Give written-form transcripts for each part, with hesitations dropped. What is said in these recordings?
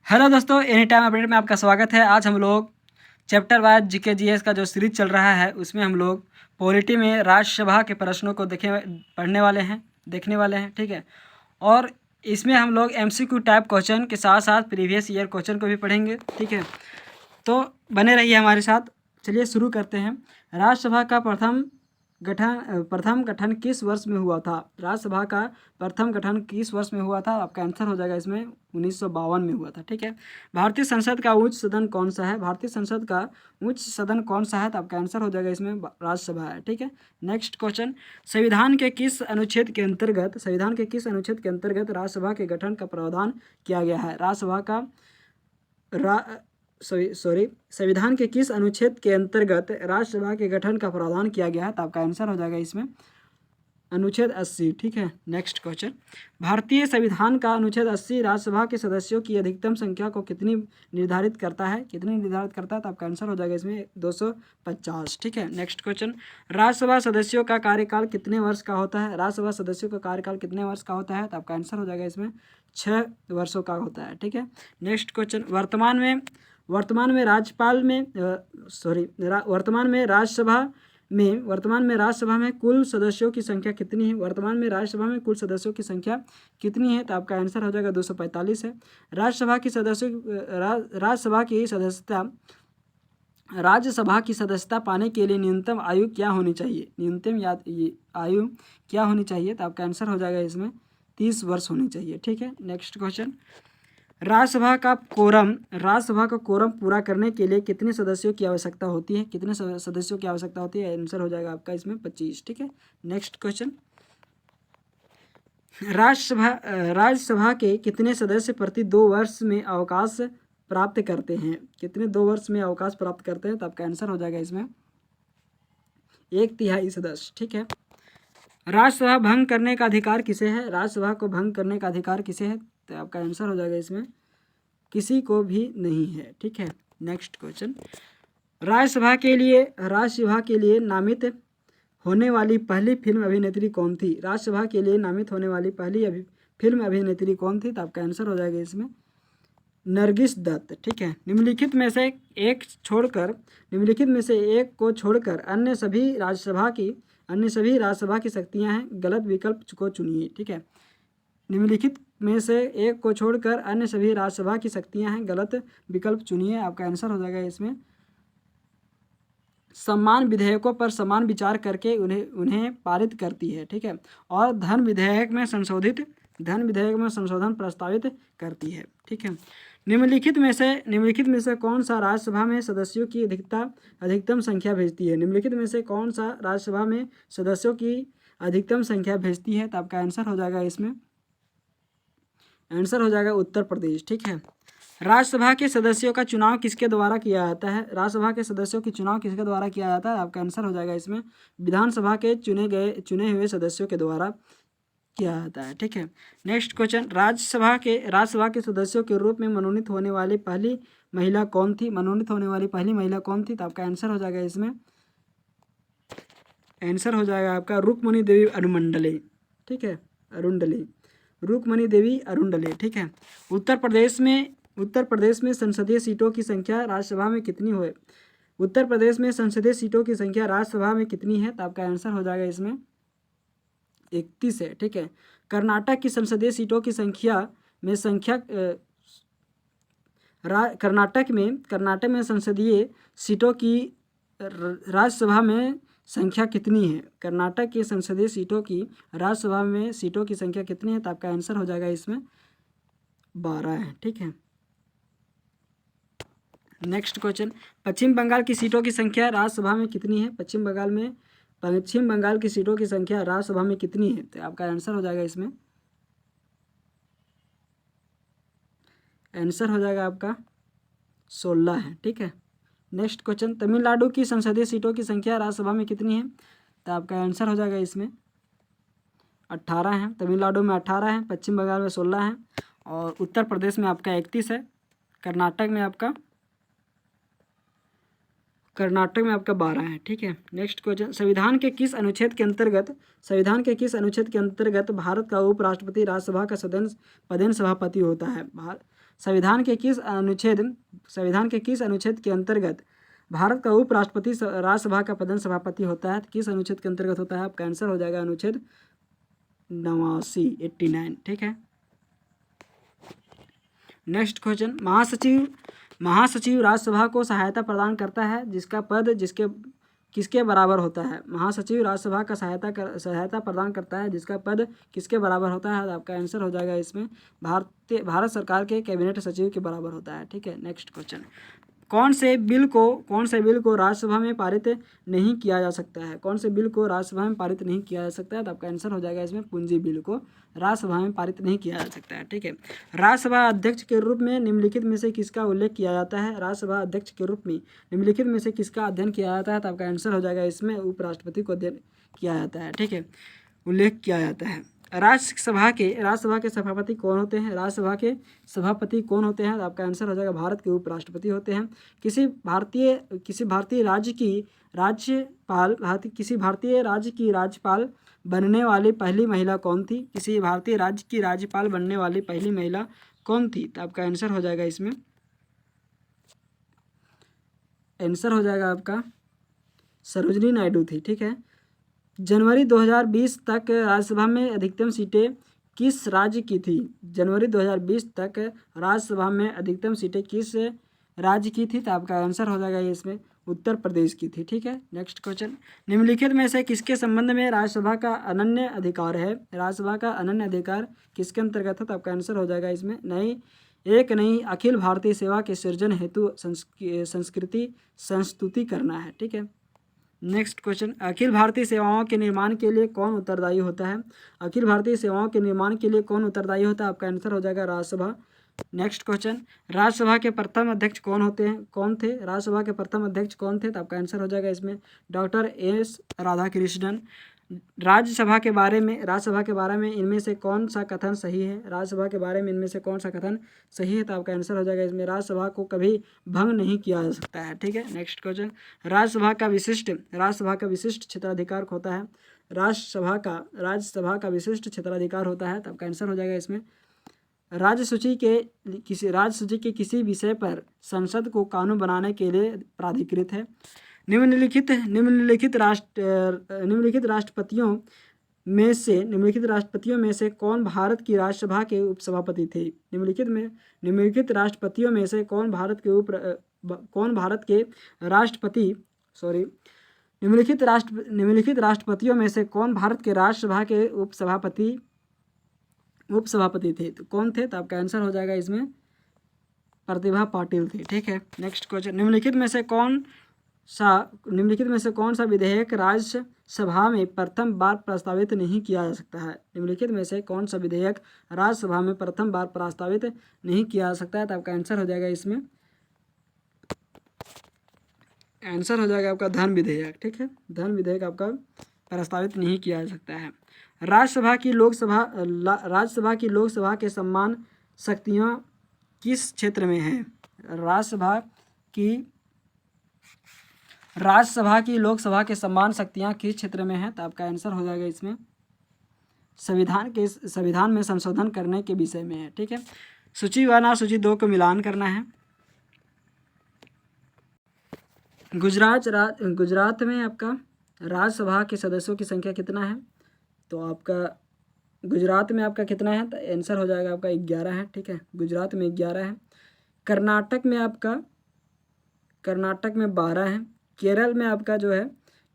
Hello दोस्तों, any time update में आपका स्वागत है। आज हम लोग चैप्टर वाइज जीके जीएस का जो सीरीज चल रहा है उसमें हम लोग पॉलिटी में राज्यसभा के प्रश्नों को देखने वाले हैं। ठीक है, और इसमें हम लोग एमसीक्यू टाइप क्वेश्चन के साथ साथ प्रीवियस ईयर क्वेश्चन को भी पढ़ेंगे। ठीक है, तो बने रहिए हमारे साथ। चलिए शुरू करते हैं। राज्यसभा का प्रथम गठन किस वर्ष में हुआ था? राज्यसभा का प्रथम गठन किस वर्ष में हुआ था? आपका आंसर हो जाएगा इसमें 1952 में हुआ था। ठीक है, भारतीय संसद का उच्च सदन कौन सा है? भारतीय संसद का उच्च सदन कौन सा है? तो आपका आंसर हो जाएगा इसमें राज्यसभा है। ठीक है, नेक्स्ट क्वेश्चन, संविधान के किस अनुच्छेद के अंतर्गत राज्यसभा के गठन का प्रावधान किया गया है? राज्यसभा का संविधान के किस अनुच्छेद के अंतर्गत राज्यसभा के गठन का प्रावधान किया गया है? तो आपका आंसर हो जाएगा इसमें अनुच्छेद 80। ठीक है, नेक्स्ट क्वेश्चन, भारतीय संविधान का अनुच्छेद 80 राज्यसभा के सदस्यों की अधिकतम संख्या को कितनी निर्धारित करता है? तो आपका आंसर हो जाएगा इसमें 250। ठीक है, नेक्स्ट क्वेश्चन, राज्यसभा सदस्यों का कार्यकाल कितने वर्ष का होता है? राज्यसभा सदस्यों का कार्यकाल कितने वर्ष का होता है? तो आपका आंसर हो जाएगा इसमें 6 वर्षों का होता है। ठीक है, नेक्स्ट क्वेश्चन, वर्तमान में राज्यसभा में कुल सदस्यों की संख्या कितनी है? वर्तमान में राज्यसभा में कुल सदस्यों की संख्या कितनी है? तो आपका आंसर हो जाएगा 245 है। राज्यसभा की सदस्यता पाने के लिए न्यूनतम आयु क्या होनी चाहिए? तो आपका आंसर हो जाएगा इसमें 30 वर्ष होनी चाहिए। ठीक है, नेक्स्ट क्वेश्चन, राज्यसभा का कोरम पूरा करने के लिए कितने सदस्यों की आवश्यकता होती है? आंसर हो जाएगा आपका इसमें 25। ठीक है, नेक्स्ट क्वेश्चन, राज्यसभा के कितने सदस्य प्रति 2 वर्ष में अवकाश प्राप्त करते हैं? तो आपका आंसर हो जाएगा इसमें 1/3 सदस्य। ठीक है, राज्यसभा भंग करने का अधिकार किसे है? राज्यसभा को भंग करने का अधिकार किसे है? तो आपका आंसर हो जाएगा इसमें किसी को भी नहीं है। ठीक है, नेक्स्ट क्वेश्चन, राज्यसभा के लिए नामित होने वाली पहली फिल्म अभिनेत्री कौन थी? राज्यसभा के लिए नामित होने वाली पहली फिल्म अभिनेत्री कौन थी? तो आपका आंसर हो जाएगा इसमें नरगिस दत्त। ठीक है, निम्नलिखित में से एक को छोड़कर अन्य सभी राज्यसभा की शक्तियां हैं, गलत विकल्प को चुनिए। ठीक है, निम्नलिखित में से एक को छोड़कर अन्य सभी राज्यसभा की शक्तियां हैं, गलत विकल्प चुनिए। आपका आंसर हो जाएगा इसमें समान विधेयकों पर समान विचार करके उन्हें पारित करती है। ठीक है, और धन विधेयक में संशोधन प्रस्तावित करती है। ठीक है, निम्नलिखित में से कौन सा राज्यसभा में सदस्यों की अधिकतम संख्या भेजती है? तो आपका आंसर हो जाएगा इसमें उत्तर प्रदेश। ठीक है, राज्यसभा के सदस्यों का चुनाव किसके द्वारा किया जाता है? आपका आंसर हो जाएगा इसमें विधानसभा के चुने हुए सदस्यों के द्वारा किया जाता है। ठीक है, नेक्स्ट क्वेश्चन, राज्यसभा के सदस्यों के रूप में मनोनीत होने वाली पहली महिला कौन थी? तो आपका आंसर हो जाएगा इसमें आपका रुक्मणी देवी अरुंडले। ठीक है, रुक्मणी देवी अरुंडले। ठीक है, उत्तर प्रदेश में संसदीय सीटों की संख्या राज्यसभा में कितनी है? तो आपका आंसर हो जाएगा इसमें 31 है। ठीक है, कर्नाटक की संसदीय सीटों की कर्नाटक में संसदीय सीटों की राज्यसभा में संख्या कितनी है? कर्नाटक की संसदीय सीटों की राज्यसभा में सीटों की संख्या कितनी है? तो आपका आंसर हो जाएगा इसमें 12 है। ठीक है, नेक्स्ट क्वेश्चन, पश्चिम बंगाल की सीटों की संख्या राज्यसभा में कितनी है? पश्चिम बंगाल की सीटों की संख्या राज्यसभा में कितनी है? तो आपका आंसर हो जाएगा इसमें आपका 16 है। ठीक है, नेक्स्ट क्वेश्चन, तमिलनाडु की संसदीय सीटों की संख्या राज्यसभा में कितनी है? तो आपका आंसर हो जाएगा इसमें 18 है। तमिलनाडु में 18 है, पश्चिम बंगाल में 16 है, और उत्तर प्रदेश में आपका 31 है, कर्नाटक में आपका कर्नाटक में आपका 12 है, ठीक है। नेक्स्ट क्वेश्चन, संविधान के किस अनुच्छेद के अंतर्गत भारत का उपराष्ट्रपति राज्यसभा का पदेन सभापति होता है? संविधान के किस अनुच्छेद के अंतर्गत भारत का उपराष्ट्रपति राज्यसभा का पदेन सभापति होता है? किस अनुच्छेद के अंतर्गत होता है? आपका आंसर हो जाएगा अनुच्छेद 89, ठीक है। नेक्स्ट क्वेश्चन, महासचिव राज्यसभा को सहायता प्रदान करता है जिसका पद किसके बराबर होता है? महासचिव राज्यसभा का सहायता प्रदान करता है जिसका पद किसके बराबर होता है? आपका आंसर हो जाएगा इसमें भारत सरकार के कैबिनेट सचिव के बराबर होता है, ठीक है। नेक्स्ट क्वेश्चन, कौन से बिल को राज्यसभा में पारित नहीं किया जा सकता है? कौन से बिल को राज्यसभा में पारित नहीं किया जा सकता है? तो आपका आंसर हो जाएगा इसमें पूंजी बिल को राज्यसभा में पारित नहीं किया जा सकता है, ठीक है। राज्यसभा अध्यक्ष के रूप में निम्नलिखित में से किसका उल्लेख किया जाता है? राज्यसभा अध्यक्ष के रूप में निम्नलिखित में से किसका अध्ययन किया जाता है? तो आपका आंसर हो जाएगा इसमें उपराष्ट्रपति को अध्ययन किया जाता है, ठीक है, उल्लेख किया जाता है। राज्यसभा के सभापति कौन होते हैं? राज्यसभा के सभापति कौन होते हैं? आपका आंसर हो जाएगा भारत के उपराष्ट्रपति होते हैं। किसी भारतीय राज्य की राज्यपाल बनने वाली पहली महिला कौन थी? किसी भारतीय राज्य की राज्यपाल बनने वाली पहली महिला कौन थी? तो आपका आंसर हो जाएगा इसमें आंसर हो जाएगा आपका सरोजिनी नायडू थी, ठीक है। जनवरी 2020 तक राज्यसभा में अधिकतम सीटें किस राज्य की थी? जनवरी 2020 तक राज्यसभा में अधिकतम सीटें किस राज्य की थी? तो आपका आंसर हो जाएगा इसमें उत्तर प्रदेश की थी, ठीक है। नेक्स्ट क्वेश्चन, निम्नलिखित में से किसके संबंध में राज्यसभा का अनन्य अधिकार है? राज्यसभा का अनन्य अधिकार किसके अंतर्गत है? तो आपका आंसर हो जाएगा इसमें नई अखिल भारतीय सेवा के सृजन हेतु संस्तुति करना है, ठीक है। नेक्स्ट क्वेश्चन, अखिल भारतीय सेवाओं के निर्माण के लिए कौन उत्तरदायी होता है? अखिल भारतीय सेवाओं के निर्माण के लिए कौन उत्तरदायी होता है? आपका आंसर हो जाएगा राज्यसभा। नेक्स्ट क्वेश्चन, राज्यसभा के प्रथम अध्यक्ष कौन थे? राज्यसभा के प्रथम अध्यक्ष कौन थे? तो आपका आंसर हो जाएगा इसमें डॉक्टर एस राधाकृष्णन। राज्यसभा के बारे में इनमें से कौन सा कथन सही है? राज्यसभा के बारे में इनमें से कौन सा कथन सही है? तो आपका आंसर हो जाएगा इसमें राज्यसभा को कभी भंग नहीं किया जा सकता है, ठीक है। नेक्स्ट क्वेश्चन, राज्यसभा का विशिष्ट क्षेत्राधिकार होता है। राज्यसभा का विशिष्ट क्षेत्राधिकार होता है, तो आपका आंसर हो जाएगा इसमें राज्य सूची के किसी विषय पर संसद को कानून बनाने के लिए प्राधिकृत है। निम्नलिखित राष्ट्रपतियों में से कौन भारत की राज्यसभा के उपसभापति थे? निम्नलिखित राष्ट्रपतियों में से कौन भारत के राज्यसभा के उपसभापति थे? तो कौन थे? तो आपका आंसर हो जाएगा इसमें प्रतिभा पाटिल थे, ठीक है। नेक्स्ट क्वेश्चन, निम्नलिखित में से कौन सा विधेयक राज्यसभा में प्रथम बार प्रस्तावित नहीं किया जा सकता है? निम्नलिखित में से कौन सा विधेयक राज्यसभा में प्रथम बार प्रस्तावित नहीं किया जा सकता है? तो आपका आंसर हो जाएगा इसमें आंसर हो जाएगा आपका धन विधेयक, ठीक है। धन विधेयक आपका प्रस्तावित नहीं किया जा सकता है। राज्यसभा की लोकसभा के समान शक्तियाँ किस क्षेत्र में हैं? राज्यसभा की लोकसभा के समान शक्तियाँ किस क्षेत्र में हैं? तो आपका आंसर हो जाएगा इसमें संविधान में संशोधन करने के विषय में है, ठीक है। सूची 1 और सूची 2 को मिलान करना है। गुजरात में आपका राज्यसभा के सदस्यों की संख्या कितना है? तो आपका गुजरात में आपका कितना है? तो आंसर हो जाएगा आपका 11 है, ठीक है। गुजरात में 11 है। कर्नाटक में 12 है। केरल में आपका जो है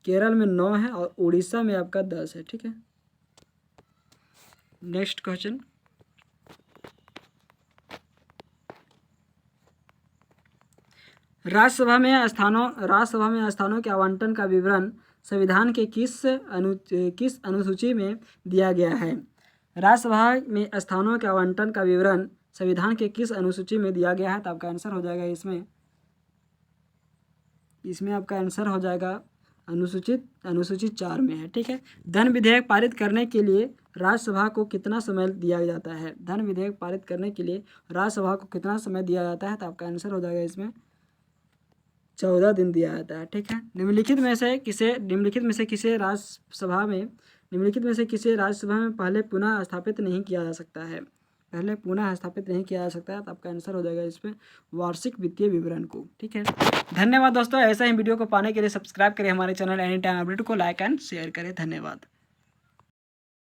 केरल में 9 है और उड़ीसा में आपका 10 है, ठीक है। नेक्स्ट क्वेश्चन, राज्यसभा में स्थानों के आवंटन का विवरण संविधान के किस अनुसूची में दिया गया है? राज्यसभा में स्थानों के आवंटन का विवरण संविधान के किस अनुसूची में दिया गया है? तो आपका आंसर हो जाएगा इसमें आपका आंसर हो जाएगा अनुसूची 4 में है, ठीक है। धन विधेयक पारित करने के लिए राज्यसभा को कितना समय दिया जाता है? धन विधेयक पारित करने के लिए राज्यसभा को कितना समय दिया जाता है? तो आपका आंसर हो जाएगा इसमें 14 दिन दिया जाता है, ठीक है। निम्नलिखित में से किसे राज्यसभा में पहले पुनः स्थापित नहीं किया जा सकता है? पहले पुनः स्थापित नहीं किया जा सकता है, तो आपका आंसर हो जाएगा इसमें वार्षिक वित्तीय विवरण को, ठीक है। धन्यवाद दोस्तों, ऐसा ही वीडियो को पाने के लिए सब्सक्राइब करें हमारे चैनल एनी टाइम अपडेट को, लाइक एंड शेयर करें। धन्यवाद।